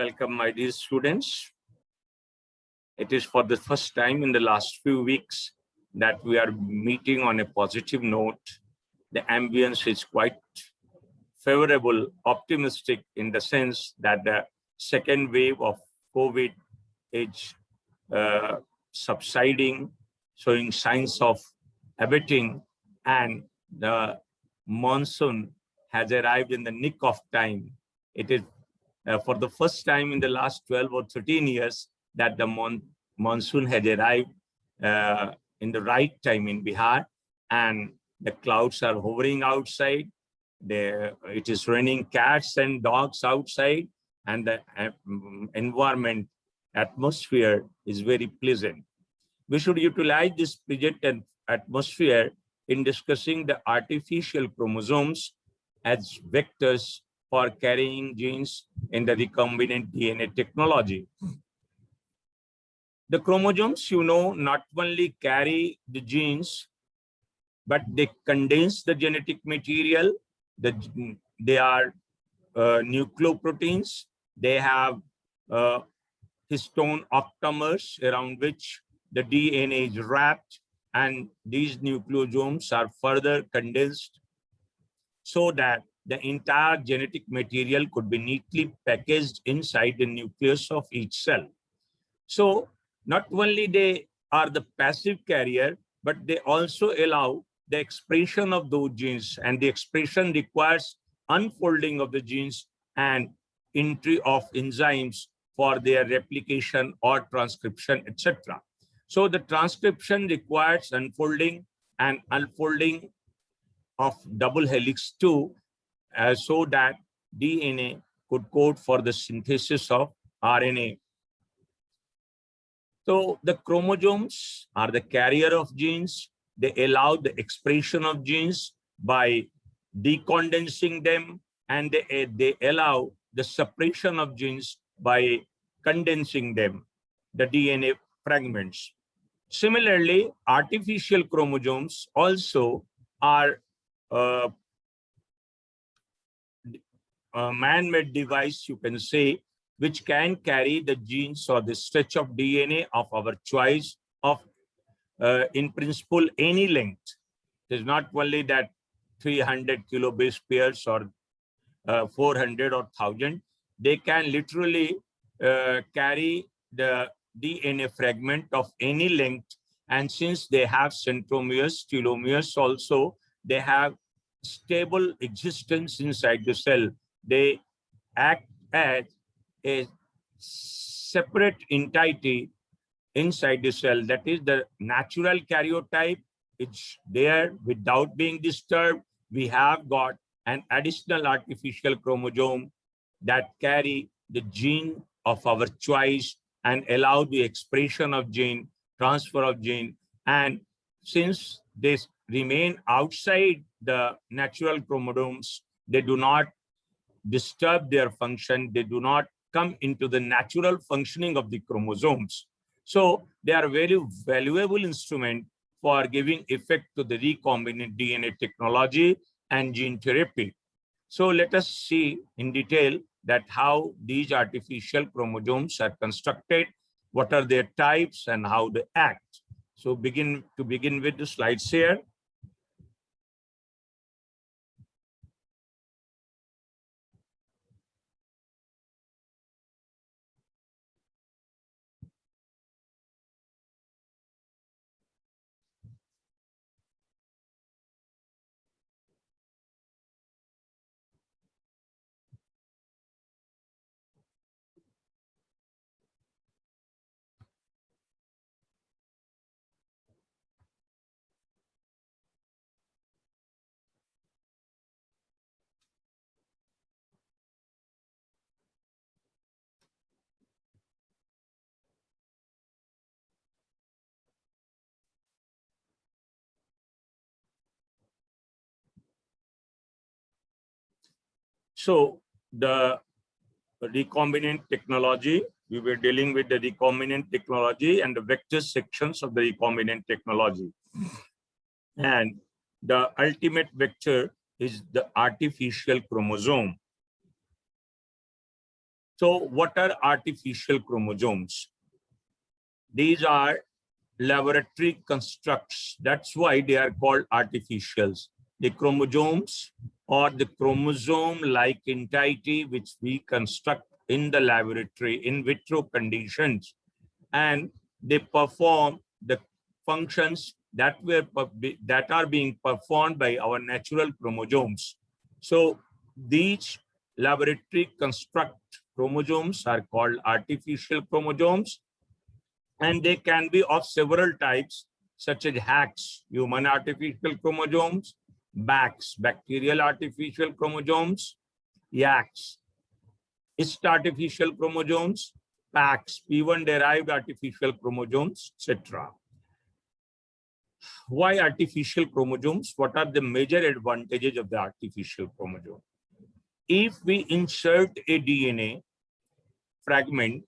welcome my dear students. It is for the first time in the last few weeks that we are meeting on a positive note. The ambience is quite favorable, optimistic in the sense that the second wave of COVID is subsiding, showing signs of abating, and the monsoon has arrived in the nick of time. It is for the first time in the last 12 or 13 years that the monsoon has arrived in the right time in Bihar, and the clouds are hovering outside. It is raining cats and dogs outside, and the environment atmosphere is very pleasant. We should utilize this pleasant atmosphere in discussing the artificial chromosomes as vectors for carrying genes in the recombinant DNA technology. The chromosomes, not only carry the genes, but they condense the genetic material. They are nucleoproteins. They have histone octamers around which the DNA is wrapped, and these nucleosomes are further condensed so that the entire genetic material could be neatly packaged inside the nucleus of each cell. So not only they are the passive carrier, but they also allow the expression of those genes, and the expression requires unfolding of the genes and entry of enzymes for their replication or transcription, etc. So the transcription requires unfolding and unfolding of double helix too, so that DNA could code for the synthesis of RNA. So the chromosomes are the carrier of genes. They allow the expression of genes by decondensing them, and they allow the separation of genes by condensing them, the DNA fragments. Similarly, artificial chromosomes also are a man-made device, you can say, which can carry the genes or the stretch of DNA of our choice of, in principle, any length. It is not only that 300 kilobase pairs or 400 or 1000. They can literally carry the DNA fragment of any length. And since they have centromeres, telomeres also, they have stable existence inside the cell. They act as a separate entity inside the cell. That is, the natural karyotype. It's there without being disturbed. We have got an additional artificial chromosome that carry the gene of our choice and allow the expression of gene, transfer of gene. And since they remain outside the natural chromosomes, they do not disturb their function. They do not come into the natural functioning of the chromosomes. So they are a very valuable instrument for giving effect to the recombinant DNA technology and gene therapy. So let us see in detail that how these artificial chromosomes are constructed, what are their types, and how they act. So begin with the slides here. So the recombinant technology, we were dealing with the recombinant technology and the vector sections of the recombinant technology. And the ultimate vector is the artificial chromosome. So what are artificial chromosomes? These are laboratory constructs. That's why they are called artificials. The chromosomes or the chromosome-like entity which we construct in the laboratory in vitro conditions, and they perform the functions that are being performed by our natural chromosomes. So these laboratory construct chromosomes are called artificial chromosomes, and they can be of several types, such as HACs, human artificial chromosomes, BACs, bacterial artificial chromosomes, YACs, ist artificial chromosomes, PACs, P1 derived artificial chromosomes, etc. Why artificial chromosomes? What are the major advantages of the artificial chromosome? If we insert a DNA fragment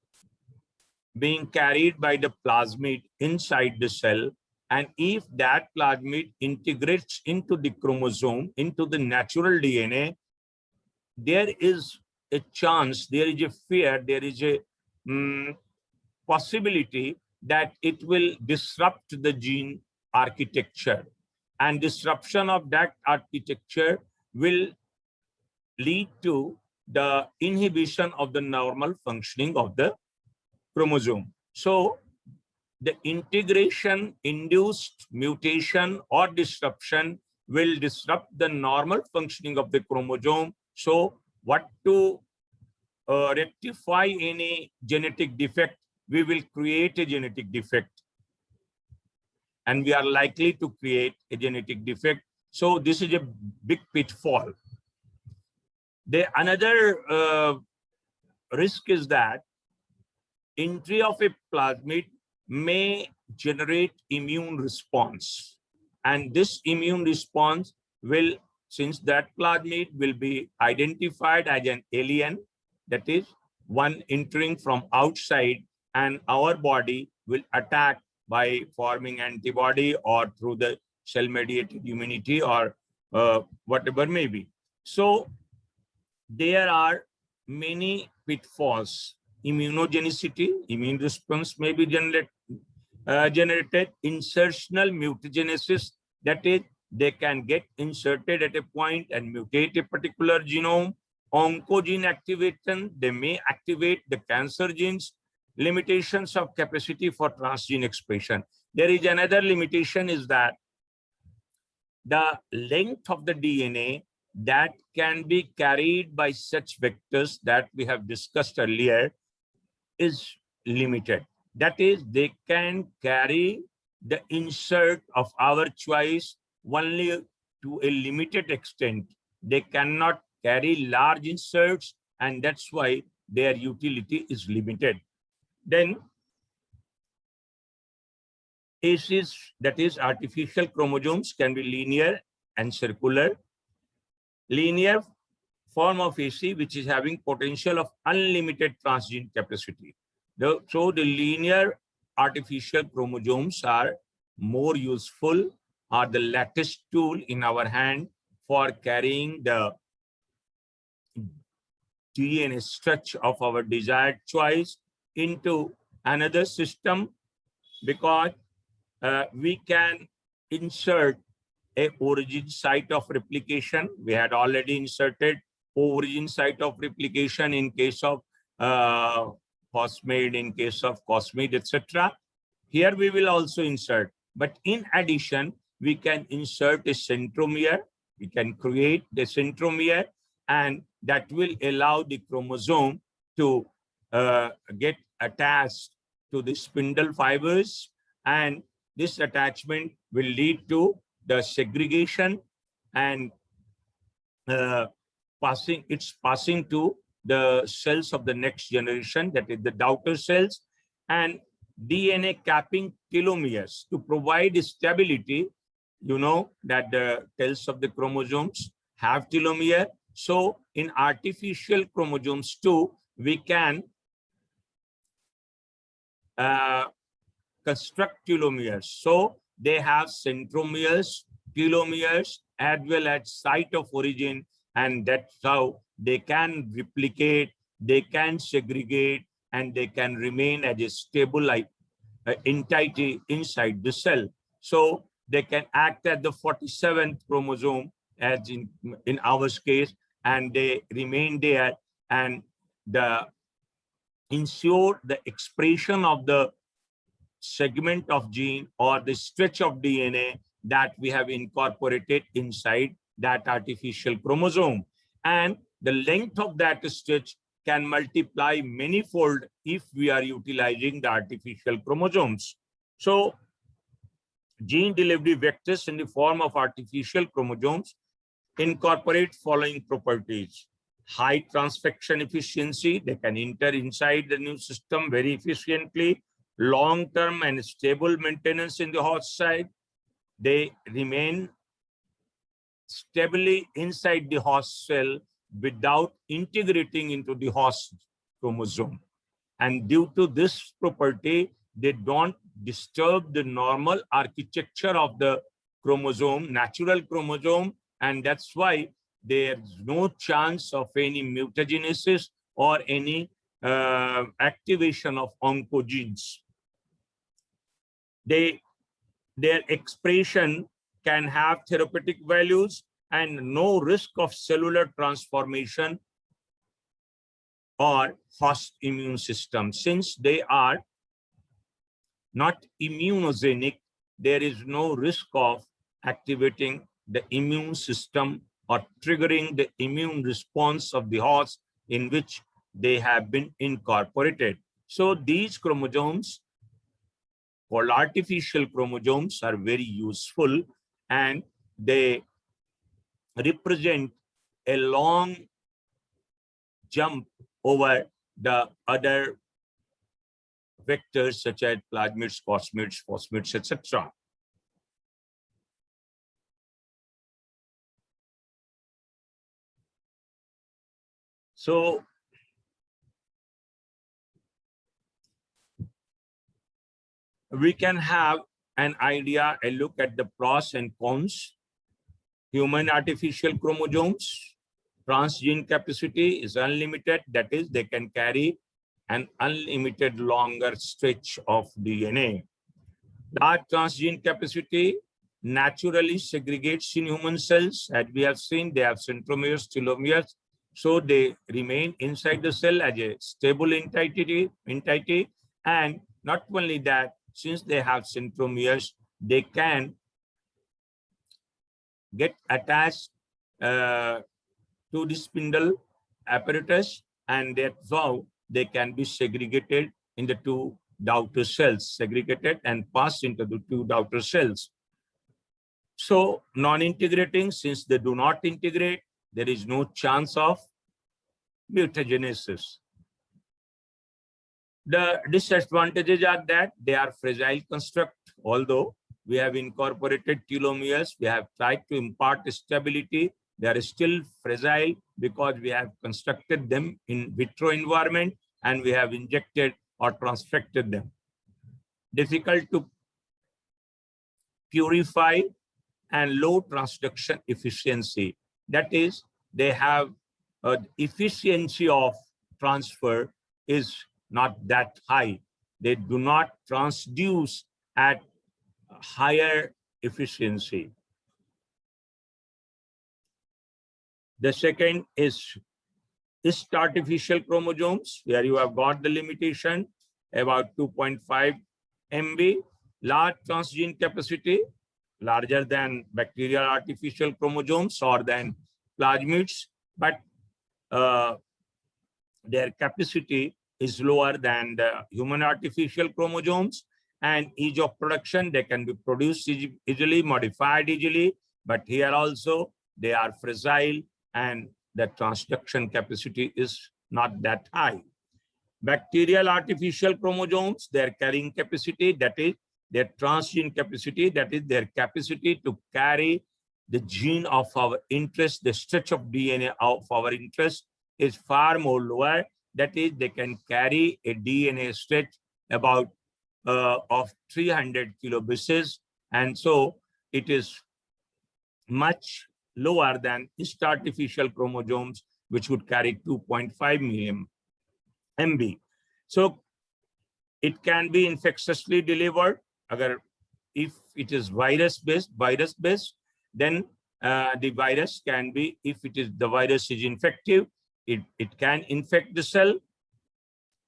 being carried by the plasmid inside the cell, and if that plasmid integrates into the chromosome, into the natural DNA, there is a chance, there is a fear, there is a possibility that it will disrupt the gene architecture, and disruption of that architecture will lead to the inhibition of the normal functioning of the chromosome. So the integration induced mutation or disruption will disrupt the normal functioning of the chromosome. So what to rectify any genetic defect, we will create a genetic defect, and we are likely to create a genetic defect. So this is a big pitfall. Another risk is that entry of a plasmid may generate immune response, and this immune response will, since that plasmid will be identified as an alien, that is one entering from outside, and our body will attack by forming antibody or through the cell-mediated immunity or whatever may be. So there are many pitfalls. Immunogenicity, immune response may be generated. Insertional mutagenesis, that is, they can get inserted at a point and mutate a particular genome. Oncogene activation, they may activate the cancer genes. Limitations of capacity for transgene expression. There is another limitation, is that the length of the DNA that can be carried by such vectors that we have discussed earlier is limited. That is, they can carry the insert of our choice only to a limited extent. They cannot carry large inserts, and that's why their utility is limited. Then ACEs, that is artificial chromosomes, can be linear and circular. Linear form of AC, which is having potential of unlimited transgene capacity. So the linear artificial chromosomes are more useful, are the latest tool in our hand for carrying the DNA stretch of our desired choice into another system, because we can insert a origin site of replication. We had already inserted origin site of replication in case of phosphate, in case of cosmid, etc. Here we will also insert, but in addition, we can insert a centromere. We can create the centromere, and that will allow the chromosome to get attached to the spindle fibers, and this attachment will lead to the segregation and passing to the cells of the next generation, that is the daughter cells, and DNA capping telomeres to provide stability. You know that the tails of the chromosomes have telomere. So in artificial chromosomes too, we can construct telomeres. So they have centromeres, telomeres, as well as site of origin, and that's how they can replicate they can segregate and they can remain as a stable entity inside the cell. So they can act as the 47th chromosome, as in our case, and they remain there and ensure the expression of the segment of gene or the stretch of DNA that we have incorporated inside that artificial chromosome. And the length of that stretch can multiply many-fold if we are utilizing the artificial chromosomes. So gene delivery vectors in the form of artificial chromosomes incorporate following properties: high transfection efficiency, they can enter inside the new system very efficiently; long-term and stable maintenance in the host site, they remain stably inside the host cell without integrating into the host chromosome. And due to this property, they don't disturb the normal architecture of the chromosome, natural chromosome, and that's why there's no chance of any mutagenesis or any activation of oncogenes. Their expression can have therapeutic values and no risk of cellular transformation or host immune system. Since they are not immunogenic, there is no risk of activating the immune system or triggering the immune response of the host in which they have been incorporated. So these chromosomes, called artificial chromosomes, are very useful, and they represent a long jump over the other vectors such as plasmids, cosmids, phosmids, etc. So we can have an idea, a look at the pros and cons. Human artificial chromosomes, transgene capacity is unlimited. That is, they can carry an unlimited longer stretch of DNA. Large transgene capacity naturally segregates in human cells. As we have seen, they have centromeres, telomeres, so they remain inside the cell as a stable entity. And not only that, since they have centromeres, they can get attached to the spindle apparatus, and that's how they can be segregated in the two daughter cells, segregated and passed into the two daughter cells. So non-integrating, since they do not integrate, there is no chance of mutagenesis. The disadvantages are that they are fragile construct. Although we have incorporated telomeres, we have tried to impart stability, they are still fragile because we have constructed them in vitro environment and we have injected or transfected them. Difficult to purify and low transduction efficiency. That is, they have efficiency of transfer is not that high. They do not transduce at higher efficiency. The second is artificial chromosomes, where you have got the limitation about 2.5 MB, large transgene capacity, larger than bacterial artificial chromosomes or than plasmids, but their capacity is lower than the human artificial chromosomes, and ease of production, they can be produced easily, modified easily, but here also they are fragile and the transduction capacity is not that high. Bacterial artificial chromosomes, their carrying capacity, that is their transgene capacity, that is their capacity to carry the gene of our interest, the stretch of DNA of our interest is far more lower. That is, they can carry a DNA stretch about of 300 kilobases, and so it is much lower than artificial chromosomes, which would carry 2.5 MB. So it can be infectiously delivered. If it is virus based, then the virus can be, if the virus is infective, it can infect the cell.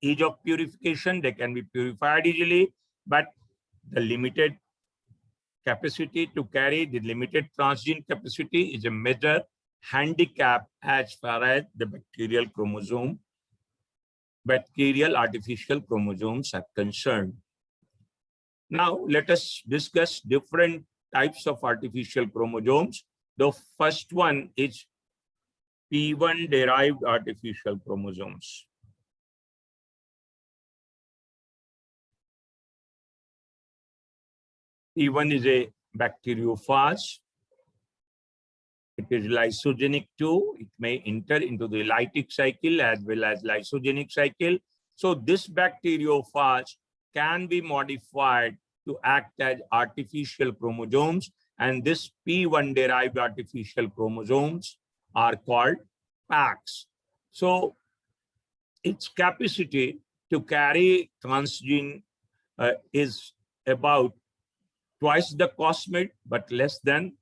Ease of purification, they can be purified easily, but the limited capacity to carry, the limited transgene capacity is a major handicap as far as the bacterial artificial chromosomes are concerned. Now, let us discuss different types of artificial chromosomes. The first one is P1 derived artificial chromosomes. P1 is a bacteriophage. It is lysogenic too. It may enter into the lytic cycle as well as lysogenic cycle. So this bacteriophage can be modified to act as artificial chromosomes, and this P1 derived artificial chromosomes are called PACs. So its capacity to carry transgene is about twice the cosmid, but less than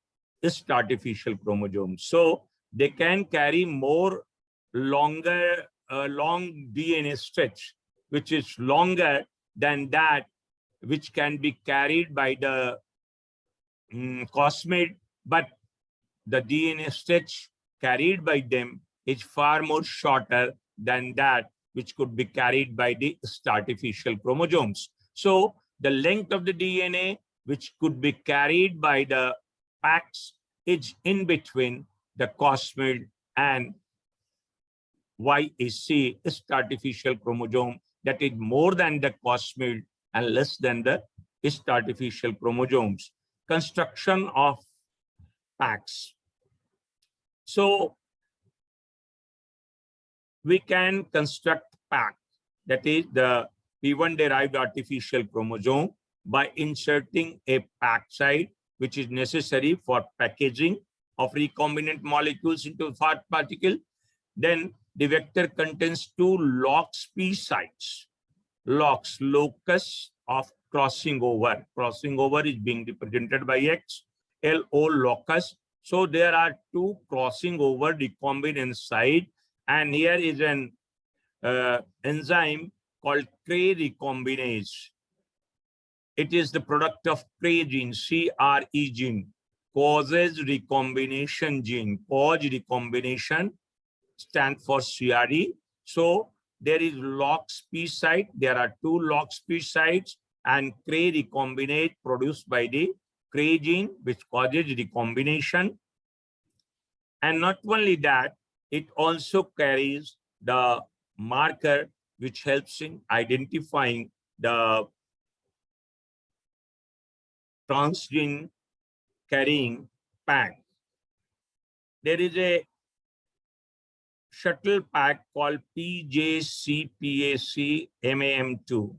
this artificial chromosomes. So they can carry more long DNA stretch, which is longer than that which can be carried by the cosmid, but the DNA stretch carried by them is far more shorter than that which could be carried by the artificial chromosomes. So the length of the DNA which could be carried by the PACs is in between the cosmid and YAC, is artificial chromosome, that is more than the cosmid and less than the artificial chromosomes. Construction of PACs. So we can construct PAC, that is the P1 derived artificial chromosome, by inserting a PAC site, which is necessary for packaging of recombinant molecules into fat particle. Then the vector contains two LOX-P sites. LOX, locus of crossing over. Crossing over is being represented by X. LO, locus. So there are two crossing over recombinant site, and here is an enzyme called Cre recombinase. It is the product of Cre gene, CRE gene, causes recombination gene. Cause recombination stand for CRE. So there is LOX-P site. There are two LOX-P sites, and Cre recombinase produced by the Cre gene, which causes recombination. And not only that, it also carries the marker which helps in identifying the transgene carrying PAC. There is a shuttle PAC called PJCPAC MAM2.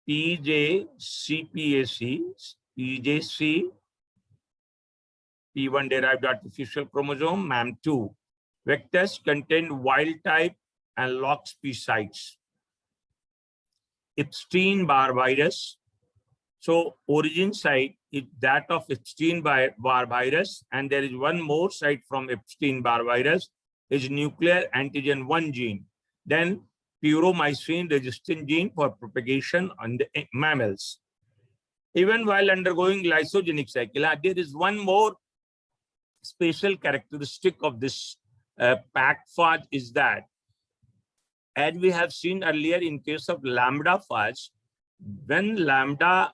PJCPAC, PJC, P1 derived artificial chromosome, MAM2. Vectors contain wild type and LOX-P sites. Epstein-Barr virus. So origin site is that of Epstein-Barr virus, and there is one more site from Epstein-Barr virus, is nuclear antigen 1 gene. Then puromycin resistant gene for propagation on the mammals. Even while undergoing lysogenic cycle, there is one more special characteristic of this PAC phage is that, as we have seen earlier in case of lambda phage, when lambda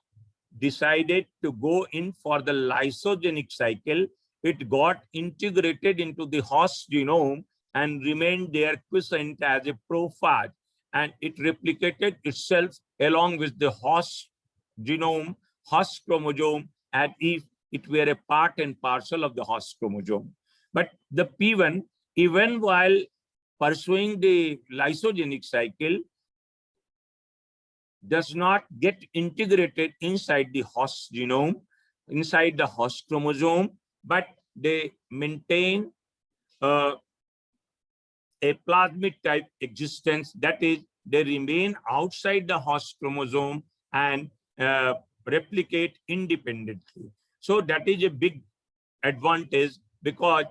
decided to go in for the lysogenic cycle, it got integrated into the host genome and remained there quiescent as a prophage, and it replicated itself along with the host genome, host chromosome, as if it were a part and parcel of the host chromosome. But the P1, even while pursuing the lysogenic cycle, does not get integrated inside the host genome, inside the host chromosome, but they maintain a plasmid type existence, that is, they remain outside the host chromosome and replicate independently. So that is a big advantage, because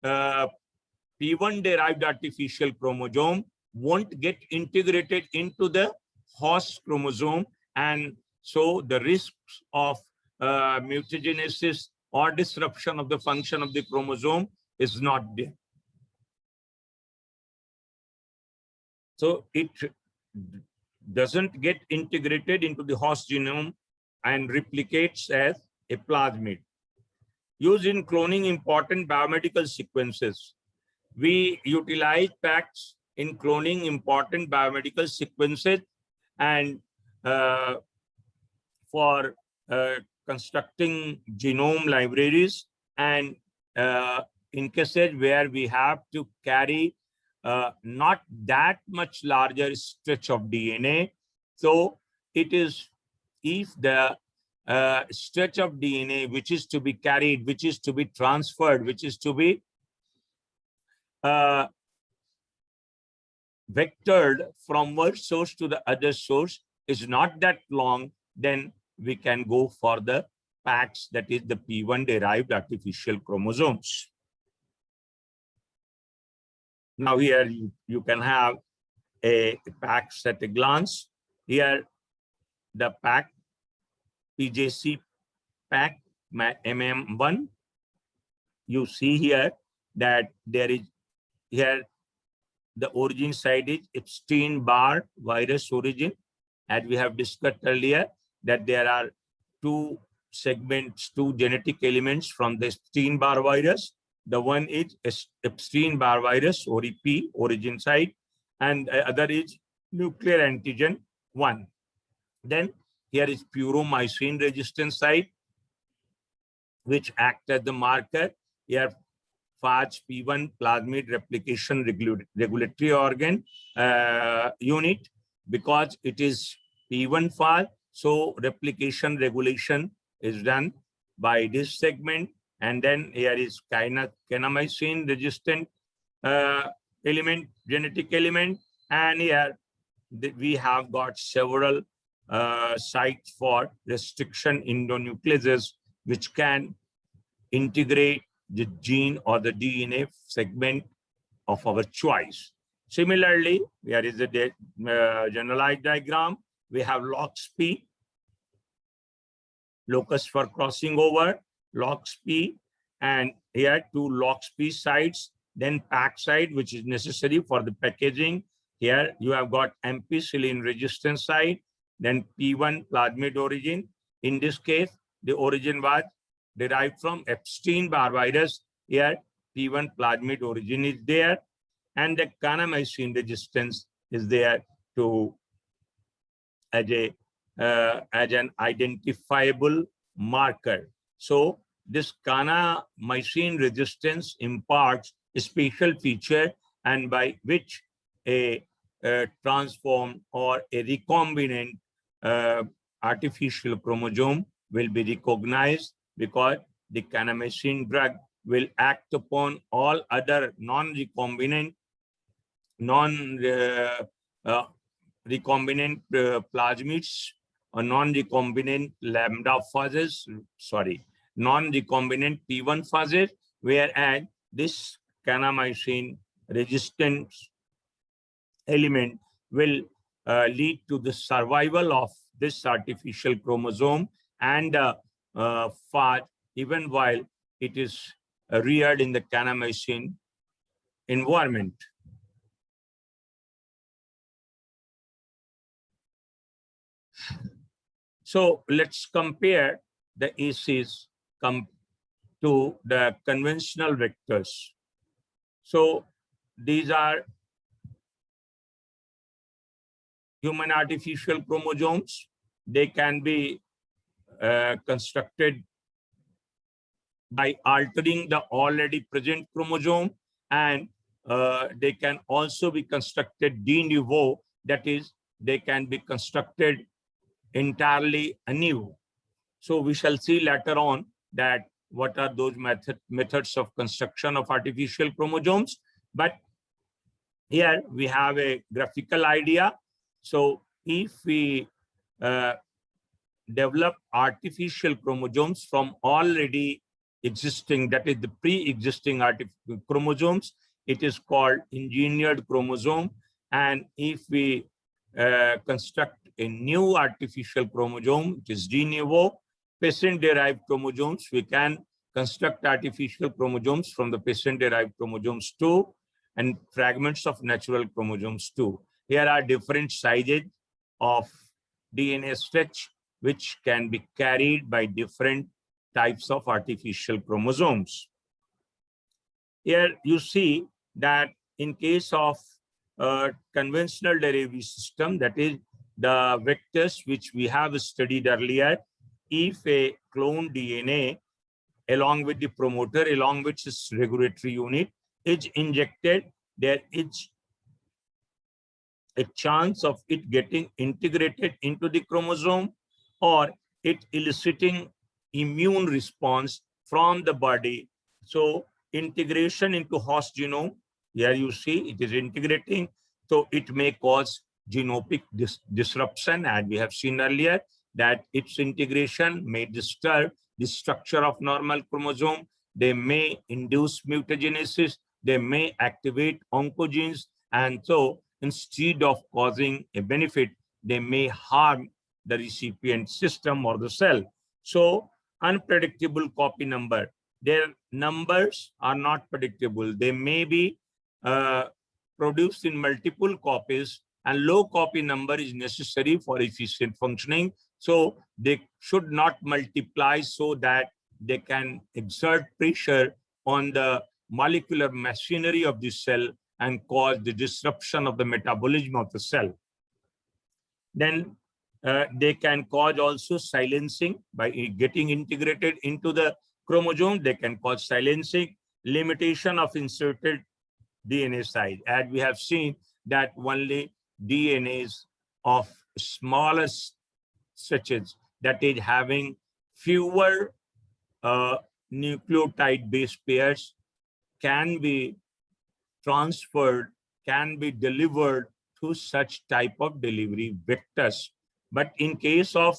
P1 derived artificial chromosome won't get integrated into the host chromosome, and so the risks of mutagenesis or disruption of the function of the chromosome is not there. So it doesn't get integrated into the host genome and replicates as a plasmid. Used in cloning important biomedical sequences. We utilize PACS in cloning important biomedical sequences and for constructing genome libraries, and in cases where we have to carry not that much larger stretch of DNA. So it is, if the stretch of DNA which is to be carried, which is to be transferred, which is to be vectored from one source to the other source is not that long, then we can go for the PACS, that is the P1 derived artificial chromosomes. Now here you can have a PACS at a glance. Here the PAC, PJC PAC MM1. You see here that there is here the origin side is Epstein-Barr virus origin. As we have discussed earlier, that there are two segments, two genetic elements from the Epstein-Barr virus. The one is Epstein-Barr virus, or EP, origin site, and the other is nuclear antigen 1. Then here is puromycin resistance site, which act as the marker. Here FAJ P1 plasmid replication regulatory organ unit, because it is P1 FAJ, so replication regulation is done by this segment. And then here is kanamycin resistant element, genetic element, and here we have got several sites for restriction endonucleases, which can integrate the gene or the DNA segment of our choice. Similarly, here is a generalized diagram. We have LOXP, locus for crossing over, LOXP, and here two LOXP sites, then PAC site, which is necessary for the packaging. Here you have got ampicillin resistance site, then P1 plasmid origin. In this case, the origin was derived from Epstein-Barr virus. Here P1 plasmid origin is there, and the kanamycin resistance is there to as an identifiable marker. So this kanamycin resistance imparts a special feature, and by which a transformed or a recombinant artificial chromosome will be recognized, because the kanamycin drug will act upon all other non-recombinant plasmids or non-recombinant lambda phases, non-recombinant P1 phases, whereas this kanamycin resistance element will lead to the survival of this artificial chromosome and phage, even while it is reared in the kanamycin environment. So let's compare the ACEs to the conventional vectors. So these are human artificial chromosomes. They can be constructed by altering the already present chromosome, and they can also be constructed de novo, that is, they can be constructed entirely anew. So we shall see later on that what are those methods of construction of artificial chromosomes. But here we have a graphical idea. So if we develop artificial chromosomes from already existing, that is the pre-existing chromosomes, it is called engineered chromosome. And if we construct a new artificial chromosome, it is de novo. Patient-derived chromosomes, we can construct artificial chromosomes from the patient-derived chromosomes too, and fragments of natural chromosomes too. Here are different sizes of DNA stretch which can be carried by different types of artificial chromosomes. Here you see that in case of conventional delivery system, that is the vectors which we have studied earlier, if a clone DNA along with the promoter, along with its regulatory unit is injected, there is a chance of it getting integrated into the chromosome or it eliciting immune response from the body. So integration into host genome, here you see it is integrating, so it may cause genomic disruption, and we have seen earlier that its integration may disturb the structure of normal chromosome. They may induce mutagenesis, they may activate oncogenes, and so instead of causing a benefit, they may harm the recipient system or the cell. So unpredictable copy number, their numbers are not predictable. They may be produced in multiple copies, and low copy number is necessary for efficient functioning. So they should not multiply so that they can exert pressure on the molecular machinery of the cell and cause the disruption of the metabolism of the cell. Then they can cause also silencing by getting integrated into the chromosome. They can cause silencing, limitation of inserted DNA size. As we have seen that only DNAs of smallest stretches, that is having fewer nucleotide base pairs, can be transferred, can be delivered to such type of delivery vectors. But in case of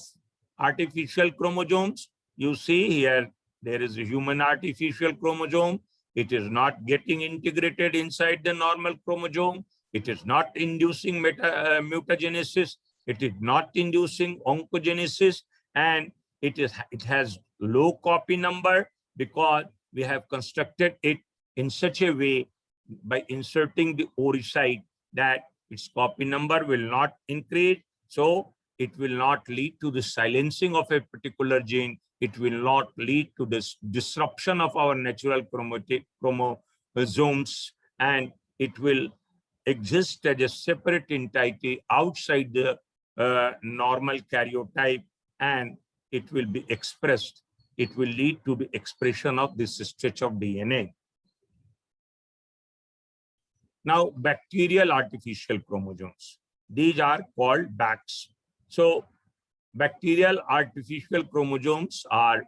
artificial chromosomes, you see here, there is a human artificial chromosome. It is not getting integrated inside the normal chromosome. It is not inducing mutagenesis. It is not inducing oncogenesis, and it has low copy number because we have constructed it in such a way by inserting the oocyte that its copy number will not increase. So it will not lead to the silencing of a particular gene. It will not lead to this disruption of our natural chromosomes, and it will exist as a separate entity outside the normal karyotype, and it will be expressed. It will lead to the expression of this stretch of DNA. Now, bacterial artificial chromosomes. These are called BACs. So, bacterial artificial chromosomes are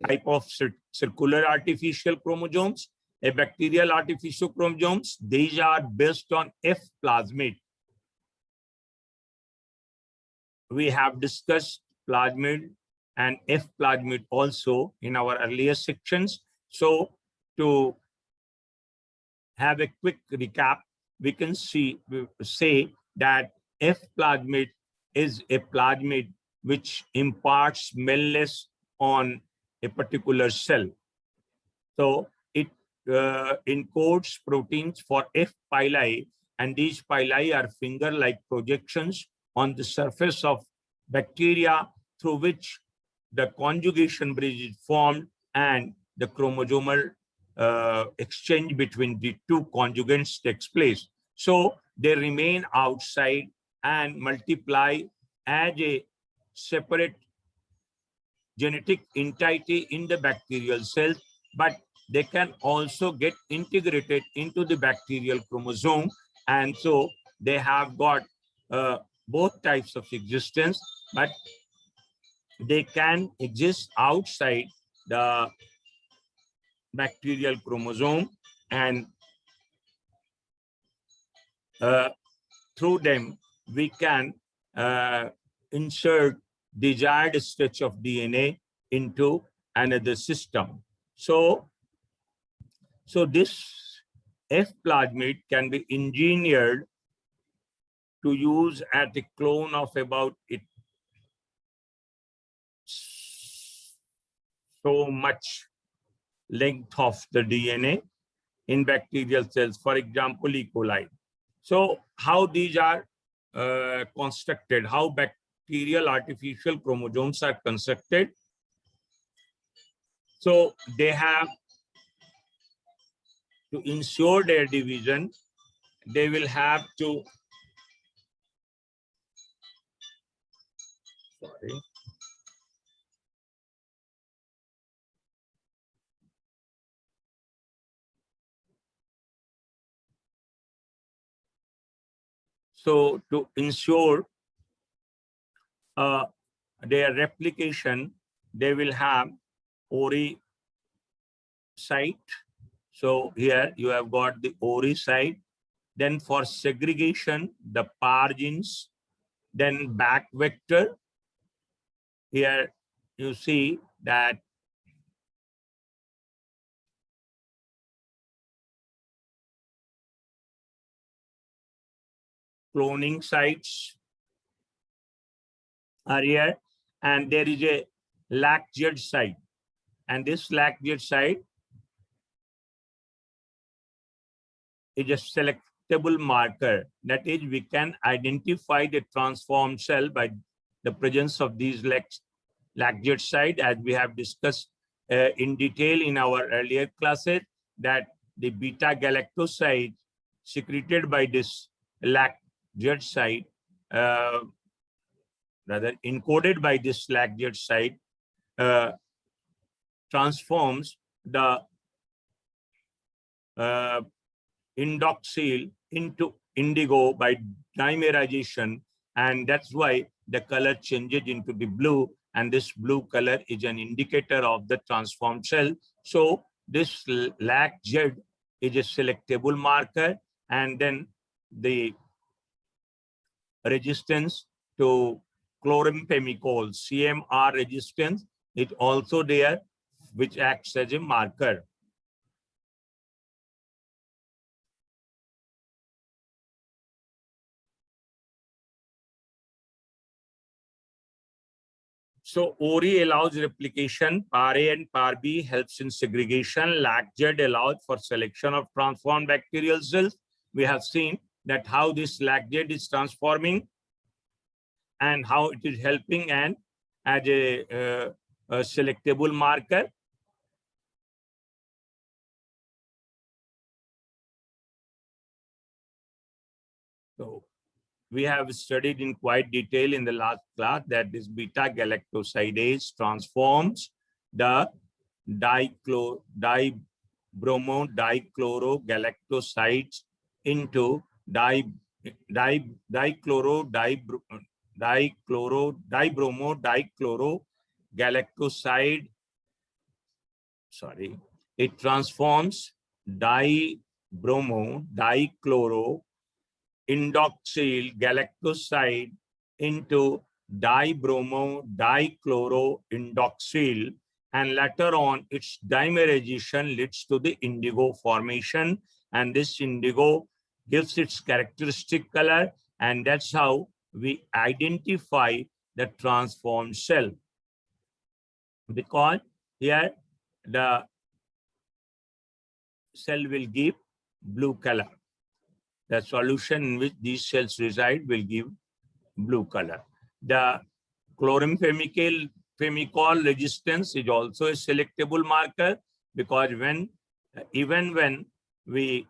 type of circular artificial chromosomes. A bacterial artificial chromosomes, these are based on F plasmid. We have discussed plasmid and F plasmid also in our earlier sections. So, to have a quick recap, we can say that F plasmid is a plasmid which imparts maleness on a particular cell. So it encodes proteins for F pili, and these pili are finger-like projections on the surface of bacteria through which the conjugation bridge is formed and the chromosomal exchange between the two conjugates takes place. So they remain outside and multiply as a separate genetic entity in the bacterial cells, but they can also get integrated into the bacterial chromosome. And so they have got both types of existence, but they can exist outside the bacterial chromosome, and through them we can insert desired stretch of DNA into another system. So this F plasmid can be engineered to use at a clone of about so much length of the DNA in bacterial cells, for example, E. coli. So how these are constructed, how bacterial artificial chromosomes are constructed. So they have to ensure their division, they will have to, sorry. So to ensure their replication, they will have ORI site. So here you have got the ORI site. Then for segregation, the PAR genes, then back vector. Here you see that cloning sites are here, and there is a LAC-Z site. And this LAC-Z site is a selectable marker. That is, we can identify the transformed cell by the presence of these LAC-Z site, as we have discussed in detail in our earlier classes, that the beta galactoside secreted by this LAC-Z site, rather encoded by this LAC-Z site, transforms the indoxyl into indigo by dimerization, and that's why the color changes into the blue, and this blue color is an indicator of the transformed cell. So this LAC-Z is a selectable marker, and then the resistance to chloramphenicol, CMR resistance, is also there, which acts as a marker. So ORI allows replication, PAR A and PAR B helps in segregation, LAC-Z allows for selection of transformed bacterial cells. We have seen that how this LAC-Z is transforming and how it is helping and as a selectable marker. So we have studied in quite detail in the last class that this beta galactosidase transforms the dibromo-dichlorogalactosides into dibromo-dichlorogalactoside. Sorry, it transforms dibromo-dichloro indoxyl galactoside into dibromo-dichloroindoxyl, and later on its dimerization leads to the indigo formation, and this indigo gives its characteristic color, and that's how we identify the transformed cell, because here the cell will give blue color. The solution in which these cells reside will give blue color. The chloramphenicol resistance is also a selectable marker, because even when we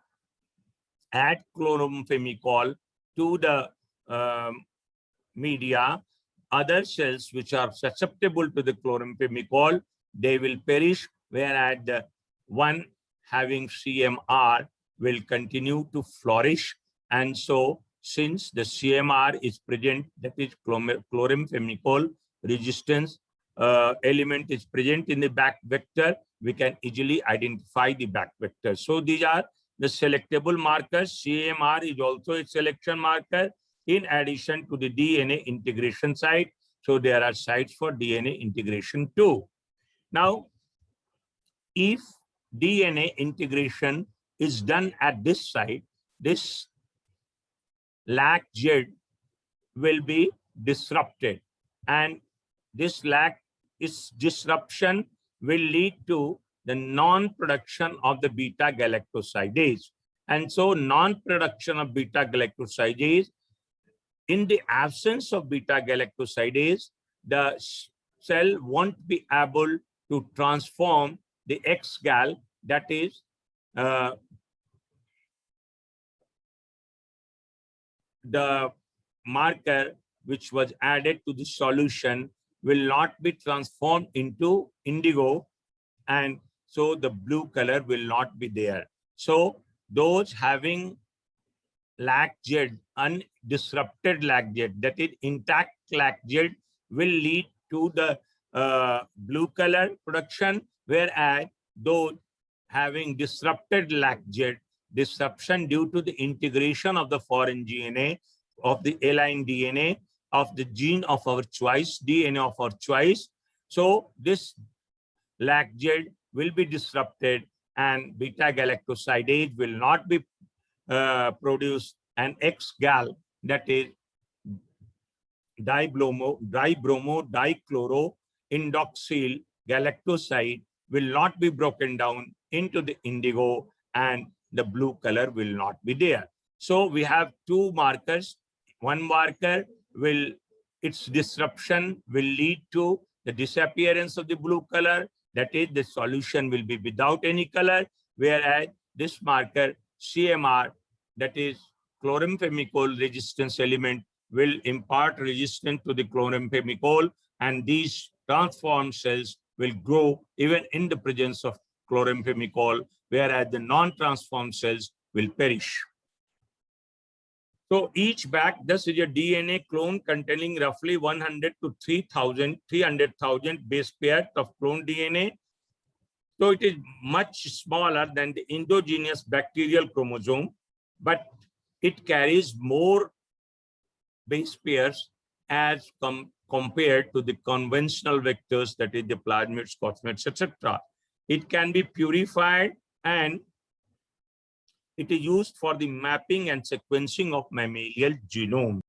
add chloramphenicol to the media, other cells which are susceptible to the chloramphenicol, they will perish, whereas the one having CMR will continue to flourish. And so since the CMR is present, that is chloramphenicol resistance element is present in the back vector, we can easily identify the back vector. So these are the selectable markers. CAMR is also a selection marker in addition to the DNA integration site. So there are sites for DNA integration too. Now, if DNA integration is done at this site, this LAC-Z will be disrupted, and this disruption will lead to the non-production of the beta-galactosidase. And so non-production of beta-galactosidase, in the absence of beta-galactosidase, the cell won't be able to transform the X-gal, that is the marker which was added to the solution will not be transformed into indigo, and so the blue color will not be there. So those having LAC-Z, undisrupted LAC-Z, that is intact LAC-Z, will lead to the blue color production, whereas those having disrupted LAC-Z, disruption due to the integration of the foreign DNA, of the aligned DNA, of the gene of our choice, DNA of our choice. So this LAC-Z will be disrupted and beta-galactosidase will not be produced, and X-gal, that is dibromo-dichloroindoxyl galactoside, will not be broken down into the indigo, and the blue color will not be there. So we have two markers. One marker will, its disruption will lead to the disappearance of the blue color, that is the solution will be without any color, whereas this marker CMR, that is chloramphenicol resistance element, will impart resistance to the chloramphenicol, and these transformed cells will grow even in the presence of chloramphenicol, whereas the non-transformed cells will perish. So each back, this is a DNA clone containing roughly 100 to 300,000 base pairs of clone DNA. So it is much smaller than the endogenous bacterial chromosome, but it carries more base pairs as compared to the conventional vectors, that is the plasmids, cosmids, etc. It can be purified, and it is used for the mapping and sequencing of mammalian genome.